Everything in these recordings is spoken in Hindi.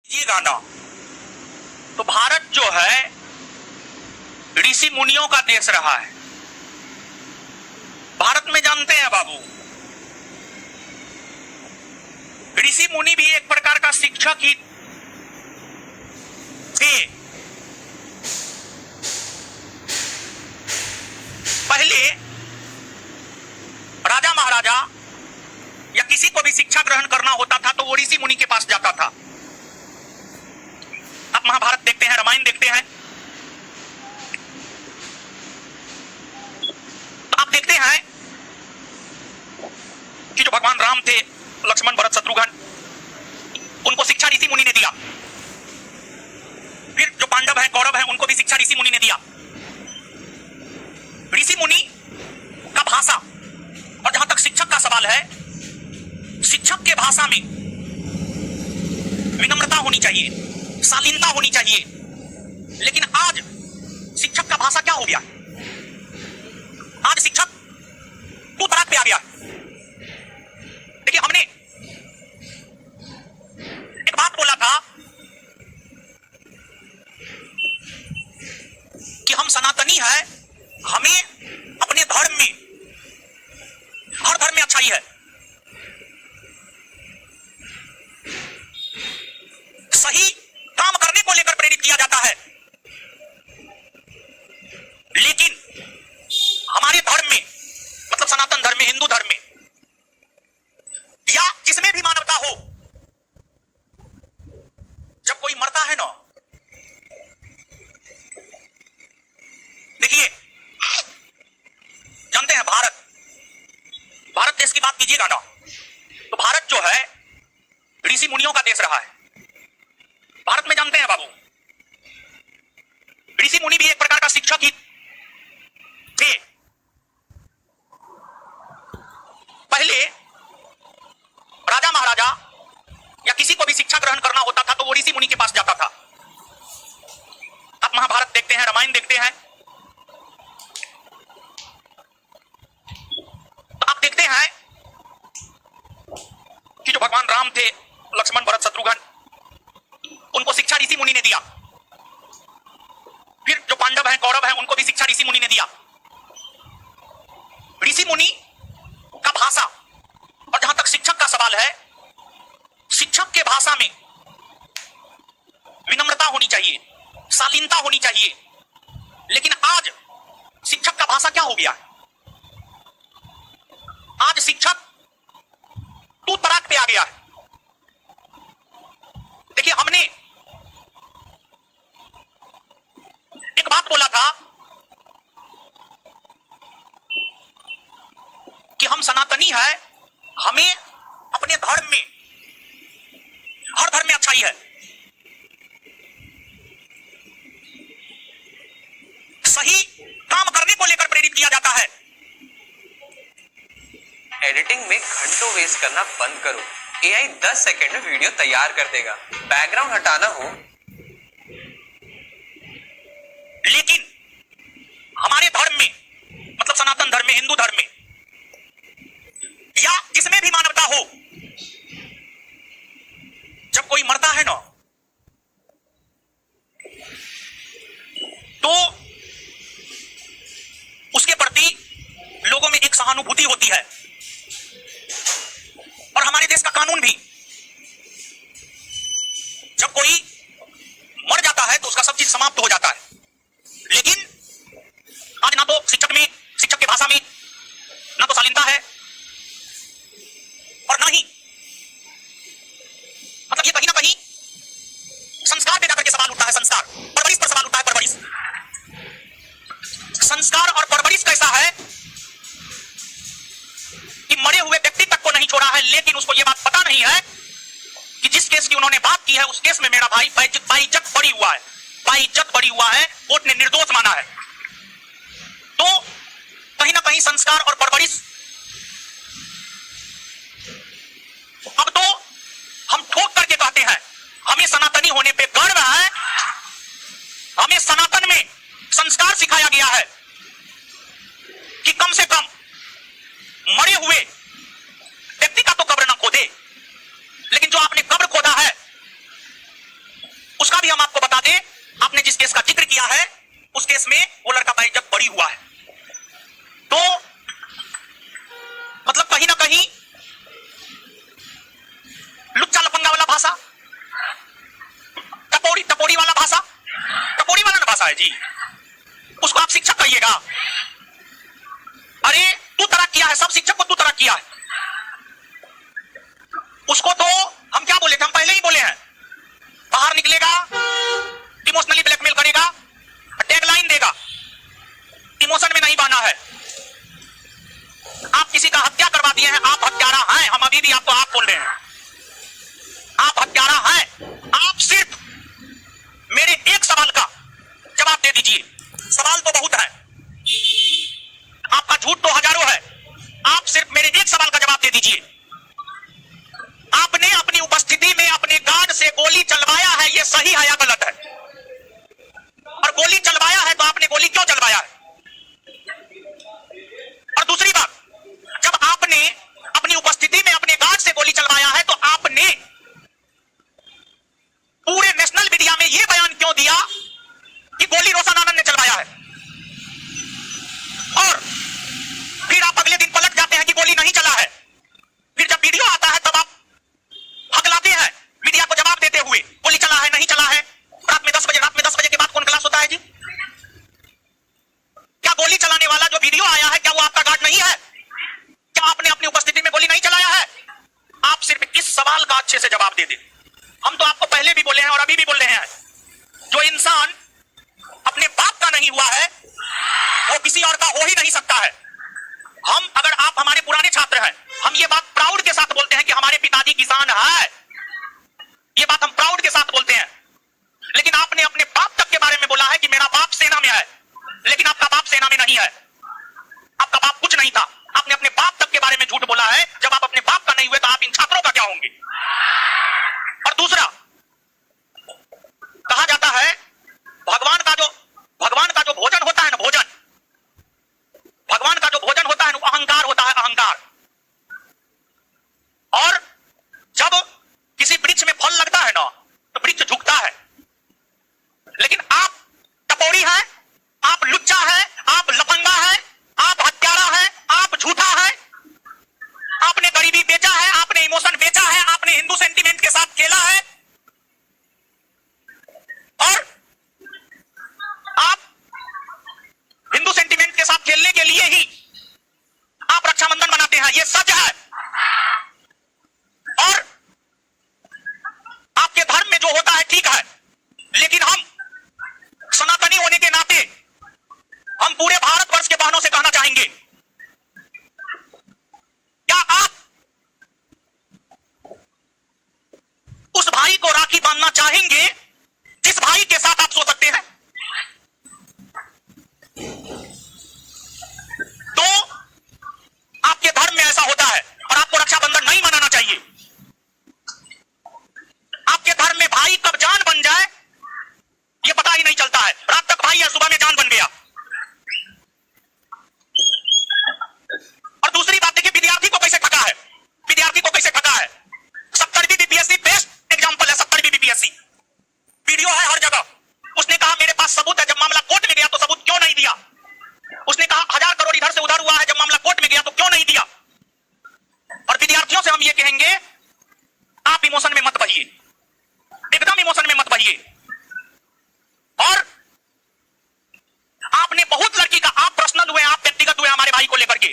ये गाना तो भारत जो है ऋषि मुनियों का देश रहा है। भारत में जानते हैं बाबू, ऋषि मुनि भी एक प्रकार का शिक्षक ही थे। पहले राजा महाराजा या किसी को भी शिक्षा ग्रहण करना होता था तो वो ऋषि मुनि के पास जाता था। आप महाभारत देखते हैं, रामायण देखते हैं, तो आप देखते हैं कि जो भगवान राम थे, लक्ष्मण भरत शत्रुघ्न, उनको शिक्षा ऋषि मुनि ने दिया। फिर जो पांडव हैं, कौरव हैं, उनको भी शिक्षा ऋषि मुनि ने दिया। ऋषि मुनि का भाषा, और जहां तक शिक्षक का सवाल है, शिक्षक के भाषा में विनम्रता होनी चाहिए, शालीनता होनी चाहिए। लेकिन आज शिक्षक का भाषा क्या हो गया? आज शिक्षक तू तराक पे आ गया। देखिए, हमने एक बात बोला था कि हम सनातनी है, हमें अपने धर्म में, हर धर्म में अच्छाई है, सही काम करने को लेकर प्रेरित किया जाता है। लेकिन हमारे धर्म में, मतलब सनातन धर्म में, हिंदू धर्म में, या जिसमें भी मानवता हो, जब कोई मरता है ना, देखिए, जानते हैं भारत देश की बात कीजिएगा ना, तो भारत जो है ऋषि मुनियों का देश रहा है। भारत में जानते हैं बाबू, ऋषि मुनि भी एक प्रकार का शिक्षक ही थे। पहले राजा महाराजा या किसी को भी शिक्षा ग्रहण करना होता था तो वो ऋषि मुनि के पास जाता था। आप महाभारत देखते हैं, रामायण देखते हैं, तो आप देखते हैं कि जो भगवान राम थे, लक्ष्मण भरत शत्रुघ्न, उनको शिक्षा ऋषि मुनि ने दिया। फिर जो पांडव हैं, कौरव हैं, उनको भी शिक्षा ऋषि मुनि ने दिया। ऋषि मुनि का भाषा, और जहां तक शिक्षक का सवाल है, शिक्षक के भाषा में विनम्रता होनी चाहिए, शालीनता होनी चाहिए। लेकिन आज शिक्षक का भाषा क्या हो गया? आज शिक्षक तू तराक पे आ गया है। देखिए, हमने एक बात बोला था कि हम सनातनी है, हमें अपने धर्म में, हर धर्म में अच्छाई है, सही काम करने को लेकर प्रेरित किया जाता है। एडिटिंग में घंटों वेस्ट करना बंद करो। एआई 10 सेकंड में वीडियो तैयार कर देगा। बैकग्राउंड हटाना हो, लेकिन हमारे धर्म में, मतलब सनातन धर्म में, हिंदू धर्म में, या जिसमें भी मानवता हो, जब कोई मरता है ना, तो उसके प्रति लोगों में एक सहानुभूति होती है। और हमारे देश का कानून भी, जब कोई मर जाता है तो उसका सब चीज समाप्त हो जाता है। लेकिन आज ना तो शिक्षक में, शिक्षक की भाषा में ना तो शालीनता है, और ना ही, मतलब ये कहीं ना कहीं संस्कार पे जाकर के सवाल उठता है। संस्कार, परवरिश पर सवाल उठता है। परवरिश, संस्कार और परवरिश कैसा है कि मरे हुए व्यक्ति तक को नहीं छोड़ा है, लेकिन उसको यह बात पता नहीं है कि जिस केस की उन्होंने बात की है, उस केस में मेरा भाई बाइज्जत बरी हुआ है, बाइज्जत बरी हुआ है, कोर्ट ने निर्दोष माना है। तो कहीं ना कहीं संस्कार और परवरिश, अब तो हम ठोक करके कहते हैं, हमें सनातनी होने पे गर्व है। हमें सनातन में संस्कार सिखाया गया है कि कम से कम मरे हुए व्यक्ति का तो कब्र न खोदे, लेकिन जो आपने कब्र खोदा है भी हम आपको बता दें, आपने जिस केस का जिक्र किया है उस केस में वो लड़का बाइज्जत बरी हुआ है। तो मतलब कहीं ना कहीं लुच्चा लफंगा वाला भाषा, टपोरी वाला भाषा, टपोरी वाला भाषा है जी, उसको आप शिक्षक कहिएगा। अरे तू तरक किया है, सब शिक्षक को तू तरक किया है। उसको तो हम क्या बोले थे, हम पहले ही बोले हैं, बाहर निकलेगा, इमोशनली ब्लैकमेल करेगा, टैगलाइन देगा, इमोशन में नहीं बाना है। आप किसी का हत्या करवा दिए हैं, आप हत्यारा हैं, हम अभी भी आपको आप बोल रहे हैं, आप हत्यारा हैं। आप सिर्फ मेरे एक सवाल का जवाब दे दीजिए, सवाल तो बहुत है, आपका झूठ तो हजारों है, आप सिर्फ मेरे एक सवाल का जवाब दे दीजिए। आपने अपनी उपस्थिति में अपने गार्ड से गोली चलवाया है, यह सही है या गलत है? और गोली चलवाया है तो आपने गोली क्यों चलवाया है? और दूसरी बात, जब आपने अपनी उपस्थिति में अपने गार्ड से गोली चलवाया है तो आपने पूरे नेशनल मीडिया में यह बयान क्यों दिया कि गोली रोशन आनंद ने चलवाया है? और फिर आप अगले दिन पलट जाते हैं कि गोली नहीं चला है। फिर जब वीडियो आता है तब आप हगलाते हैं मीडिया को जवाब देते हुए, गोली चला है, नहीं चला है। रात में 10 बजे के बाद कौन क्लास होता है जी? क्या गोली चलाने वाला जो वीडियो आया है क्या वो आपका गार्ड नहीं है? क्या आपने अपनी उपस्थिति में गोली नहीं चलाया है? आप सिर्फ इस सवाल का अच्छे से जवाब दे दें। हम तो आपको पहले भी बोले हैं और अभी भी बोल रहे हैं, जो इंसान अपने बाप का नहीं हुआ है वो किसी और का हो ही नहीं सकता है। हम, अगर आप हमारे पुराने छात्र हैं, हम ये बात प्राउड के साथ बोलते हैं कि हमारे पिताजी किसान है, ये बात हम प्राउड के साथ बोलते हैं। लेकिन आपने अपने बाप तक के बारे में बोला है कि मेरा बाप सेना में है, लेकिन आपका बाप सेना में नहीं है, आपका बाप कुछ नहीं था। आपने अपने बाप तक के बारे में झूठ बोला है। जब आप अपने बाप का नहीं हुए तो आप इन छात्रों का क्या होंगे? और दूसरा, कहा जाता है भगवान का जो भोजन होता है ना, भगवान का जो भोजन होता है ना, अहंकार होता है, अहंकार। और जब किसी वृक्ष में फल लगता है ना तो वृक्ष झुकता है, लेकिन आप टपोरी हैं, आप लुच्चा है, आप लफंगा है, आप हत्यारा है, आप झूठा है, आपने गरीबी बेचा है, आपने इमोशन बेचा है, आपने हिंदू सेंटीमेंट के साथ खेला है, और आप हिंदू सेंटीमेंट के साथ खेलने के लिए ही आप रक्षाबंधन मनाते हैं, यह सच है। और आपके धर्म में जो होता है ठीक है, लेकिन हम सनातनी होने के नाते हम पूरे भारतवर्ष के बहनों से कहना चाहेंगे, क्या आप उस भाई को राखी बांधना चाहेंगे जिस भाई के साथ आप सो सकते हैं? तो आपके धर्म में ऐसा होता है और आपको रक्षाबंधन नहीं मनाना चाहिए। आपके धर्म में भाई कब जान बन जाए यह पता ही नहीं चलता है। रात तक भाई है, सुबह में जान बन गया। और दूसरी बात देखिए, विद्यार्थी को कैसे ठगा है, विद्यार्थी को कैसे ठगा है। 70वीं बीपीएससी बेस्ट एग्जांपल है, 70वीं बीपीएससी, वीडियो है हर जगह। उसने कहा मेरे पास सबूत है, जब मामला कोर्ट में गया तो सबूत क्यों नहीं दिया? उसने कहा 1000 करोड़ इधर से उधर हुआ है, जब मामला कोर्ट में गया तो क्यों नहीं दिया? और विद्यार्थियों से हम ये कहेंगे, आप इमोशन में मत बहिए, एकदम इमोशन में मत बहिए। और आपने बहुत लड़की का, आप पर्सनल हुए, आप व्यक्तिगत हुए हमारे भाई को लेकर के,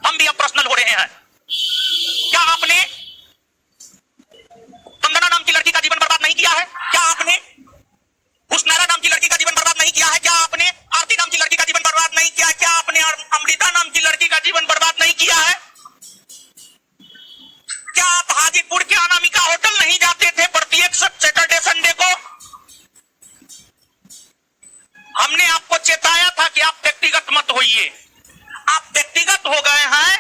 हम भी अब पर्सनल हो रहे हैं। क्या आपने वंदना नाम की लड़की का जीवन बर्बाद नहीं किया है? क्या आपने हुस्नैरा नाम की लड़की का जीवन बर्बाद नहीं किया है? क्या आपने आरती नाम की लड़की का जीवन बर्बाद नहीं किया है? क्या आपने अमृता नाम की लड़की का जीवन बर्बाद नहीं किया है? क्या आप हाजीपुर के अनामिका होटल नहीं जाते थे प्रत्येक सैटरडे संडे को? हमने आपको चेताया था कि आप व्यक्तिगत मत होइए। आप व्यक्तिगत हो गए हैं,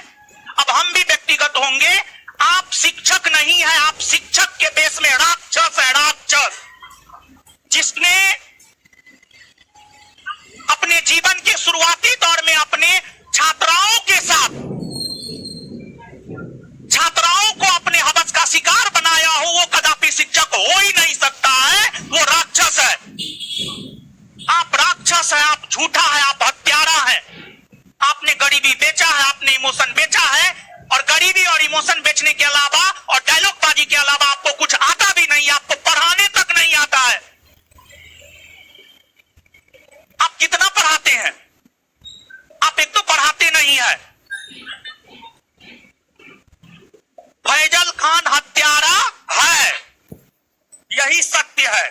अब हम भी व्यक्तिगत होंगे। आप शिक्षक नहीं है, आप शिक्षक के देश में राक्षस है, राक्षस, जिसने अपने जीवन के शुरुआती दौर में अपने छात्राओं के साथ, छात्राओं को अपने हवस का शिकार बनाया हो, वो कदापि शिक्षक गरीबी बेचा है, आपने इमोशन बेचा है, और गरीबी और इमोशन बेचने के अलावा और डायलॉगबाजी के अलावा आपको कुछ आता भी नहीं, आपको पढ़ाने तक नहीं आता है। आप कितना पढ़ाते हैं? आप एक तो पढ़ाते नहीं है। फैजल खान हत्यारा है, यही सत्य है।